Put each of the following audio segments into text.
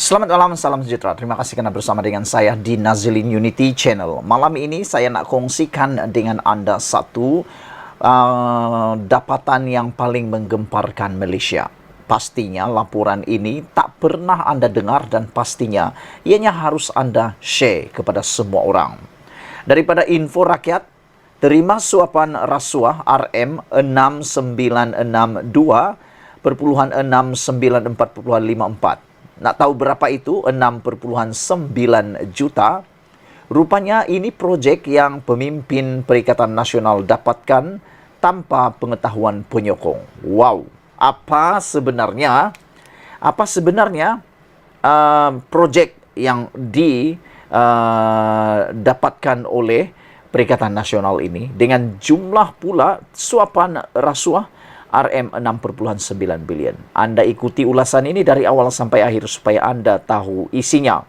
Selamat malam, salam sejahtera. Terima kasih kerana bersama dengan saya di Nazilin Unity Channel. Malam ini saya nak kongsikan dengan anda satu dapatan yang paling menggemparkan Malaysia. Pastinya laporan ini tak pernah anda dengar dan pastinya ianya harus anda share kepada semua orang. Daripada info rakyat, terima suapan rasuah RM6,962.6954. Nak tahu berapa itu? 6,9 juta. Rupanya ini projek yang pemimpin Perikatan Nasional dapatkan tanpa pengetahuan penyokong. Wow, apa sebenarnya projek yang didapatkan oleh Perikatan Nasional ini dengan jumlah pula suapan rasuah RM6,9 bilion. Anda ikuti ulasan ini dari awal sampai akhir supaya anda tahu isinya.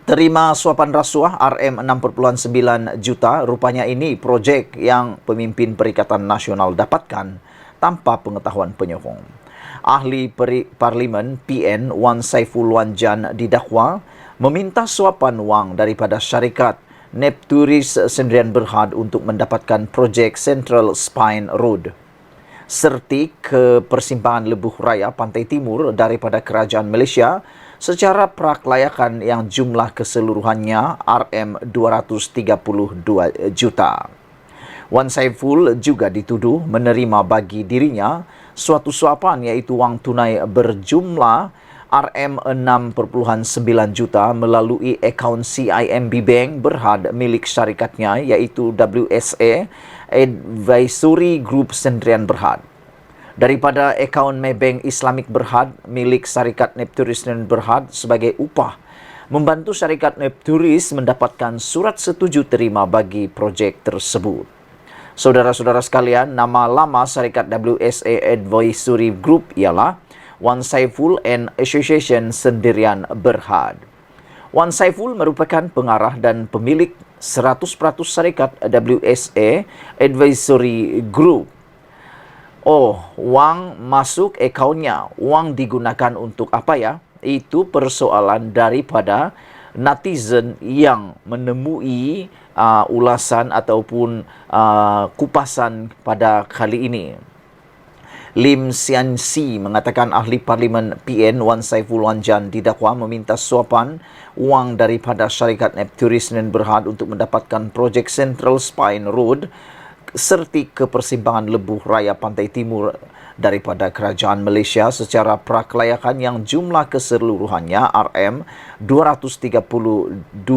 Terima suapan rasuah RM6,9 juta. Rupanya ini projek yang pemimpin Perikatan Nasional dapatkan tanpa pengetahuan penyokong. Ahli Parlimen PN Wan Saiful Wan Jan didakwa meminta suapan wang daripada syarikat Nepturis Sdn Berhad untuk mendapatkan projek Central Spine Road serti ke persimpangan Lebuh Raya Pantai Timur daripada Kerajaan Malaysia secara prakelayakan yang jumlah keseluruhannya RM232 juta. Wan Saiful juga dituduh menerima bagi dirinya suatu suapan iaitu wang tunai berjumlah RM6,9 juta melalui akaun CIMB Bank Berhad milik syarikatnya iaitu WSA Advisory Group Sdn Berhad. Daripada akaun Maybank Islamic Berhad milik syarikat Nepturis Sdn Berhad sebagai upah membantu syarikat Nepturis mendapatkan surat setuju terima bagi projek tersebut. Saudara-saudara sekalian, nama lama syarikat WSA Advisory Group ialah Wan Saiful and Association Sdn Berhad. Wan Saiful merupakan pengarah dan pemilik 100% syarikat WSA Advisory Group. Wang masuk akaunnya. Wang digunakan untuk apa ya? Itu persoalan daripada netizen yang menemui ulasan ataupun kupasan pada kali ini. Lim Sian Si mengatakan ahli Parlimen PN Wan Saiful Wan Jan didakwa meminta suapan wang daripada syarikat Nepturis Sdn Berhad untuk mendapatkan projek Central Spine Road serti ke persimpangan Lebuh Raya Pantai Timur daripada Kerajaan Malaysia secara prakelayakan yang jumlah keseluruhannya RM232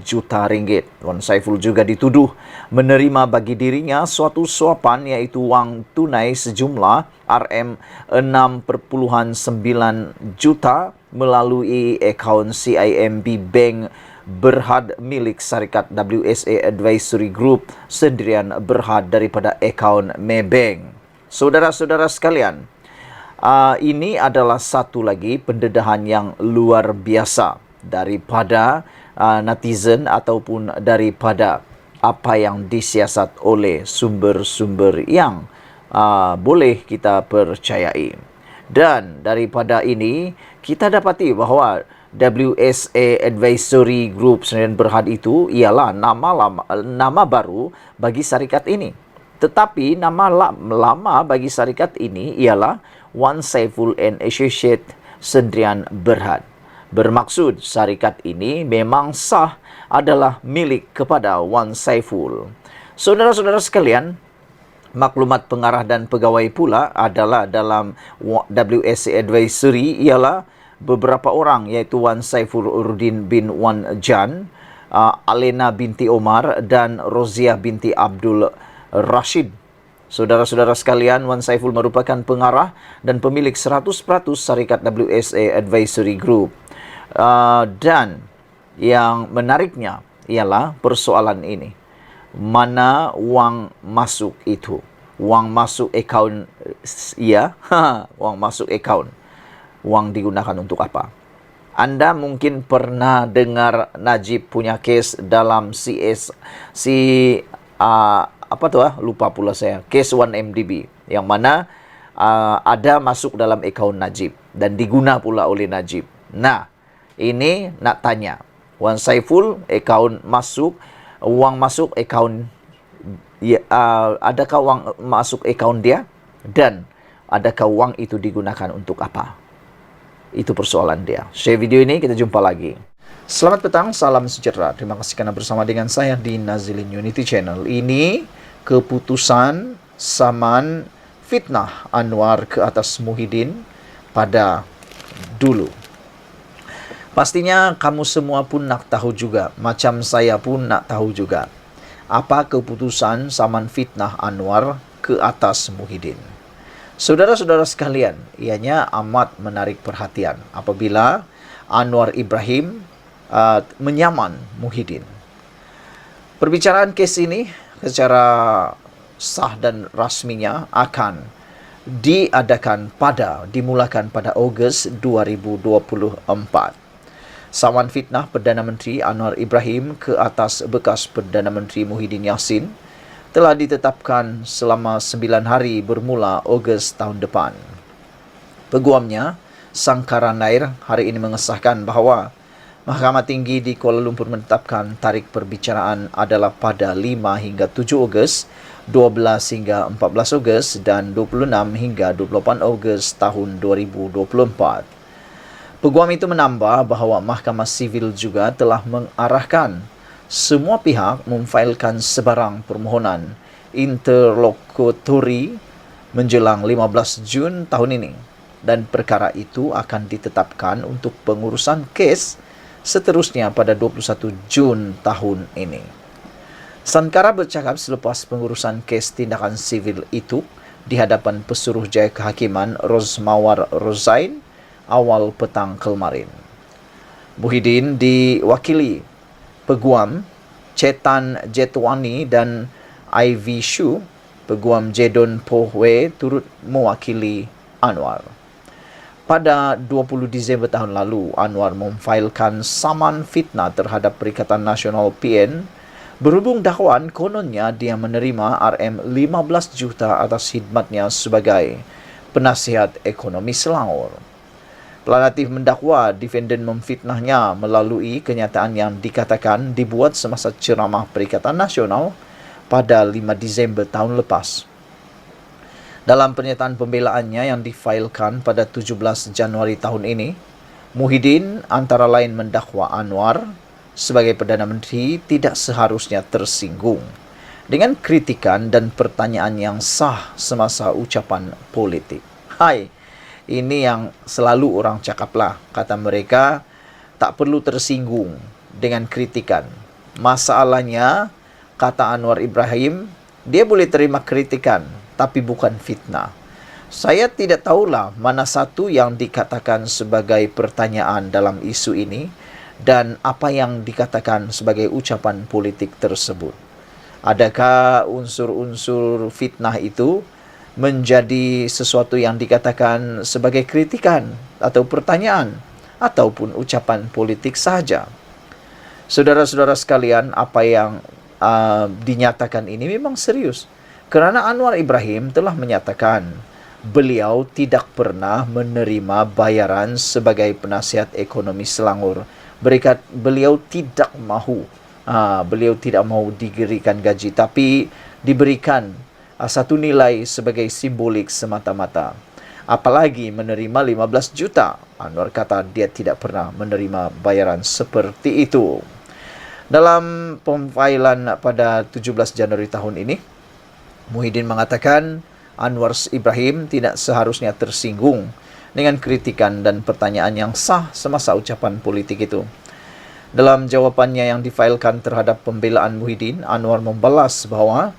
juta ringgit. Wan Saiful juga dituduh menerima bagi dirinya suatu suapan iaitu wang tunai sejumlah RM6,9 juta melalui akaun CIMB Bank Berhad milik syarikat WSA Advisory Group Sdn Berhad daripada akaun Maybank. Saudara-saudara sekalian, ini adalah satu lagi pendedahan yang luar biasa daripada netizen ataupun daripada apa yang disiasat oleh sumber-sumber yang boleh kita percayai. Dan daripada ini, kita dapati bahawa WSA Advisory Group Sdn Berhad itu ialah nama baru bagi syarikat ini. Tetapi nama lama bagi syarikat ini ialah Wan Saiful and Associate Sdn Berhad. Bermaksud syarikat ini memang sah adalah milik kepada Wan Saiful. Saudara-saudara sekalian, maklumat pengarah dan pegawai pula adalah dalam WSA Advisory ialah beberapa orang iaitu Wan Saiful Urudin bin Wan Jan, Alena binti Omar dan Rozia binti Abdul Rashid. Saudara-saudara sekalian, Wan Saiful merupakan pengarah dan pemilik 100% syarikat WSA Advisory Group. Dan yang menariknya ialah persoalan ini. Mana wang masuk itu? Wang masuk akaun, ya, wang masuk akaun. Wang digunakan untuk apa? Anda mungkin pernah dengar Najib punya kes dalam lupa pula saya, kes 1MDB yang mana ada masuk dalam akaun Najib dan diguna pula oleh Najib. Nah, ini nak tanya. Wan Saiful, akaun masuk, wang masuk akaun, ya, adakah wang masuk akaun dia? Dan adakah wang itu digunakan untuk apa? Itu persoalan dia. Share video ini, kita jumpa lagi. Selamat petang, salam sejahtera. Terima kasih karena bersama dengan saya di Nazilin Unity Channel. Ini keputusan saman fitnah Anwar ke atas Muhyiddin pada dulu. Pastinya kamu semua pun nak tahu juga, macam saya pun nak tahu juga, apa keputusan saman fitnah Anwar ke atas Muhyiddin. Saudara-saudara sekalian, ianya amat menarik perhatian apabila Anwar Ibrahim menyaman Muhyiddin. Perbicaraan kes ini secara sah dan rasminya akan dimulakan pada Ogos 2024. Saman fitnah Perdana Menteri Anwar Ibrahim ke atas bekas Perdana Menteri Muhyiddin Yassin telah ditetapkan selama 9 hari bermula Ogos tahun depan. Peguamnya, Sangkaran Nair, hari ini mengesahkan bahawa Mahkamah Tinggi di Kuala Lumpur menetapkan tarikh perbicaraan adalah pada 5 hingga 7 Ogos, 12 hingga 14 Ogos dan 26 hingga 28 Ogos tahun 2024. Peguam itu menambah bahawa Mahkamah Sivil juga telah mengarahkan semua pihak memfailkan sebarang permohonan interlokutori menjelang 15 Jun tahun ini, dan perkara itu akan ditetapkan untuk pengurusan kes seterusnya pada 21 Jun tahun ini. Sankara bercakap selepas pengurusan kes tindakan sivil itu di hadapan Pesuruhjaya Kehakiman Rozmawar Rozain awal petang kemarin. Muhyiddin diwakili Peguam Chetan Jetwani dan Ivy Shu. Peguam Jedon Pohwe turut mewakili Anwar. Pada 20 Disember tahun lalu, Anwar memfailkan saman fitnah terhadap Perikatan Nasional PN berhubung dakwaan kononnya dia menerima RM15 juta atas khidmatnya sebagai penasihat ekonomi Selangor. Pelanatif mendakwa defendant memfitnahnya melalui kenyataan yang dikatakan dibuat semasa ceramah Perikatan Nasional pada 5 Disember tahun lepas. Dalam pernyataan pembelaannya yang difailkan pada 17 Januari tahun ini, Muhyiddin antara lain mendakwa Anwar sebagai Perdana Menteri tidak seharusnya tersinggung dengan kritikan dan pertanyaan yang sah semasa ucapan politik. Hai, ini yang selalu orang cakaplah, kata mereka, tak perlu tersinggung dengan kritikan. Masalahnya, kata Anwar Ibrahim, dia boleh terima kritikan, tapi bukan fitnah. Saya tidak tahulah mana satu yang dikatakan sebagai pertanyaan dalam isu ini dan apa yang dikatakan sebagai ucapan politik tersebut. Adakah unsur-unsur fitnah itu menjadi sesuatu yang dikatakan sebagai kritikan atau pertanyaan ataupun ucapan politik sahaja? Saudara-saudara sekalian, apa yang dinyatakan ini memang serius. Kerana Anwar Ibrahim telah menyatakan beliau tidak pernah menerima bayaran sebagai penasihat ekonomi Selangor. Beliau tidak mahu diberikan gaji, tapi diberikan satu nilai sebagai simbolik semata-mata. Apalagi menerima 15 juta. Anwar kata dia tidak pernah menerima bayaran seperti itu. Dalam pemfailan pada 17 Januari tahun ini, Muhyiddin mengatakan Anwar Ibrahim tidak seharusnya tersinggung dengan kritikan dan pertanyaan yang sah semasa ucapan politik itu. Dalam jawapannya yang difailkan terhadap pembelaan Muhyiddin, Anwar membalas bahawa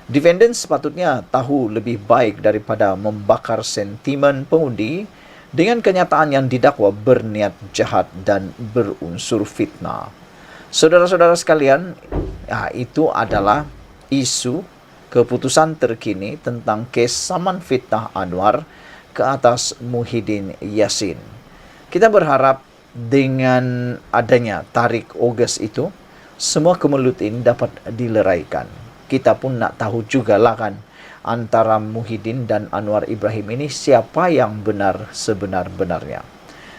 defendant sepatutnya tahu lebih baik daripada membakar sentimen pengundi dengan kenyataan yang didakwa berniat jahat dan berunsur fitnah. Saudara-saudara sekalian, itu adalah isu keputusan terkini tentang kes saman fitnah Anwar ke atas Muhyiddin Yassin. Kita berharap dengan adanya tarikh Ogos itu, semua kemelut ini dapat dileraikan. Kita pun nak tahu jugalah kan, antara Muhyiddin dan Anwar Ibrahim ini siapa yang benar sebenar-benarnya.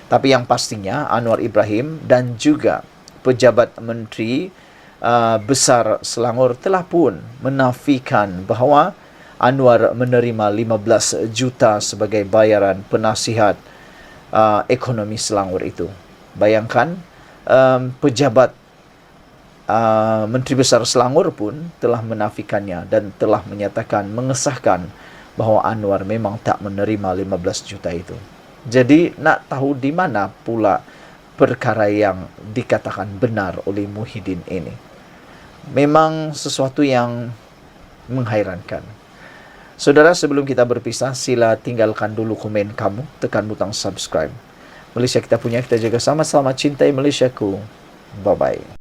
Tapi yang pastinya Anwar Ibrahim dan juga pejabat menteri besar Selangor telah pun menafikan bahawa Anwar menerima 15 juta sebagai bayaran penasihat ekonomi Selangor itu. Bayangkan, pejabat Menteri Besar Selangor pun telah menafikannya dan telah menyatakan, mengesahkan bahawa Anwar memang tak menerima 15 juta itu. Jadi nak tahu di mana pula perkara yang dikatakan benar oleh Muhyiddin ini. Memang sesuatu yang menghairankan. Saudara, sebelum kita berpisah, sila tinggalkan dulu komen kamu, tekan butang subscribe. Malaysia kita punya, kita jaga sama-sama, cintai Malaysiaku. Bye-bye.